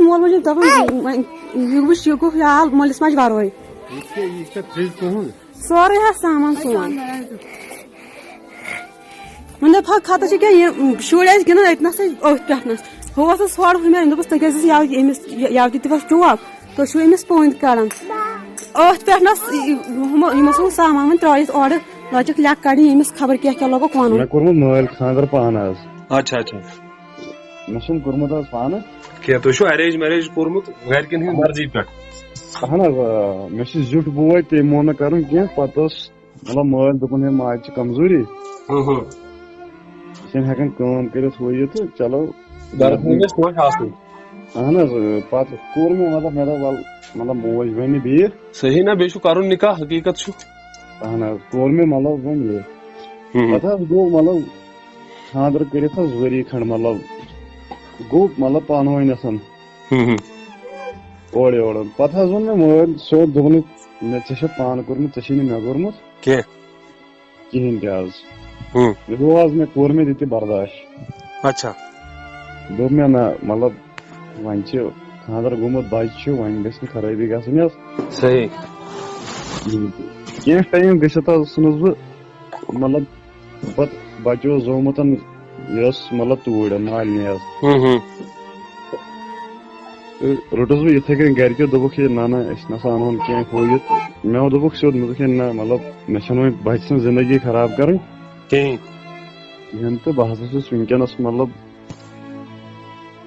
مول موجود مولس ماج گروی سورے سامان سون مطلب خطہ شر گنان اتنس پھنس ہو ژھۄڑ مےٚ دوٚپُس تُہۍ کیٛازِ أمِس یوٕ تہِ دِوس ٹوپ تُہۍ چھُو أمِس پٔنٛدۍ کڑان أتھۍ پٮ۪ٹھنس یِمو سُہ سامان وۄنۍ ترٲیِتھ اورٕ لٲجِکھ لیٚکھ کڑٕنۍ أمِس خبر کیٛاہ لوگُکھ وَنُن. مےٚ کوٚرمُت مٲلۍ خانٛدر پانہٕ حظ. اچھا اچھا مےٚ چھُنہٕ کوٚرمُت حظ پانہٕ کینٛہہ. تُہۍ چھُو اَرینٛج میریج کوٚرمُت گرِکٮ۪ن ہٕنٛدِ مرضی پٮ۪ٹھ؟ اہن حظ آ. مےٚ چھُ زیُٹھ بوے تٔمۍ مون نہٕ کَرُن کیٚنٛہہ. پتہٕ اوس مطلب مٲلۍ دوٚپُن ہے ماجہِ چھِ کمزوٗری، یہِ چھَنہٕ ہٮ۪کان کٲم کٔرِتھ ہُہ یہِ تہٕ چلو گرس منٛز گژھِ پٲٹھۍ آسُن. اہن حظ. پتہٕ کوٚر مےٚ مطلب مےٚ دوٚپ وَلہٕ مطلب موج وَنہِ بیٚیہِ. صحیح نا، بیٚیہِ چھُ کَرُن نِکاح، حقیٖقت چھُ. اہن حظ. کوٚر مےٚ مطلب وۄنۍ یہِ پتہٕ حظ گوٚو مطلب خانٛدر کٔرِتھ حظ ؤری کھنٛڈ مطلب گوٚو مطلب پانہٕ ؤنۍ اورٕ یورٕ. پتہٕ حظ ووٚن مےٚ مٲلۍ سیوٚد دوٚپنُک مےٚ ژےٚ چھےٚ پانہٕ کوٚرمُت، ژےٚ چھُے نہٕ مےٚ کوٚرمُت کِہینۍ تہِ حظ. گوٚو حظ مےٚ کوٚر مےٚ تہِ تہِ برداش. اچھا. دوٚپ مےٚ نہ مطلب وۄنۍ چھِ خانٛدر گوٚمُت، بچہِ چھُ، وۄنۍ گژھِ نہٕ خرٲبی گژھٕنۍ حظ. صحیح. کینٛہہ ٹایم گٔژھِتھ حظ ژھٕنُس بہٕ مطلب پتہٕ بچہِ اوس زومُت یہِ ٲس مطلب توٗرۍ مالنہِ حظ. روٚٹُس بہٕ یِتھٕے کٔنۍ گرِکیو، دوٚپُکھ ہے نہ نہ أسۍ نسا انہون کینٛہہ ہُہ یہِ. مےٚ دوٚپُکھ سیوٚد، مےٚ دوٚپُکھ ہے نہ مطلب مےٚ چھنہٕ وۄنۍ بچہِ سٕنٛز زندگی خراب کرٕنۍ کِہینۍ تہٕ بہٕ ہسا چھُس وُنکیٚنس مطلب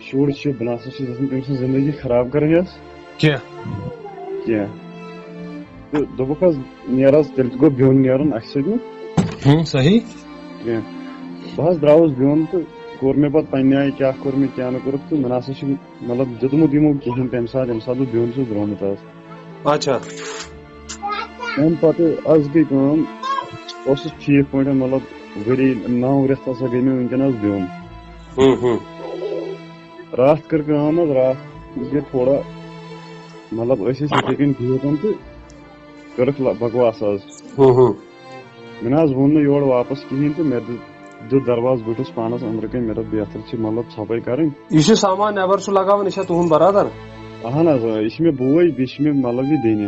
شُر چھُ، بہٕ نسا چھُس یژھان تٔمۍ سٕنٛز زندگی خراب کرٕنۍ حظ کینٛہہ. تہٕ دوٚپُکھ حظ نیر حظ، تیٚلہِ تہِ گوٚو بِہُن نیرُن اَسہِ سۭتۍ صحیح. کینٛہہ. بہٕ حظ درٛاوُس بِہُن تہٕ کوٚر مےٚ پتہٕ پننہِ آیہِ کیٛاہ کوٚر مےٚ کیٛاہ نہٕ کوٚرُکھ تہٕ مےٚ نسا چھُ مطلب دیُتمُت یِمو کِہینۍ تمہِ ساتہٕ بہٕ بِہُن چھُس درٛامُت حظ. اچھا. تمہِ پتہٕ حظ گٔے کٲم، اوسُس ٹھیٖک پٲٹھۍ مطلب ؤری 9 رٮ۪تھ ہسا گٔے مےٚ وُنکیٚن حظ بِہُن. راتھ کٔر کٲم حظ، راتھ گٔے تھوڑا مطلب أسۍ ٲسۍ یِتھٕے کٔنۍ بِہِتھ تہٕ کٔرٕکھ بکواس حظ. مےٚ نہ حظ ووٚن نہٕ یورٕ واپس کِہینۍ تہٕ مےٚ دیُت درواز بٔٹھِس پانس أنٛدرٕ کَنۍ. مےٚ دوٚپ بہتر چھِ مطلب ژھۄپٲے کَرٕنۍ. یہِ چھُ سامان نیبر چھُ لگاوان، یہِ چھا تُہُنٛد برادر؟ اہن حظ. یہِ چھُ مےٚ بوے، بیٚیہِ چھِ مےٚ مطلب یہِ بیٚنہِ.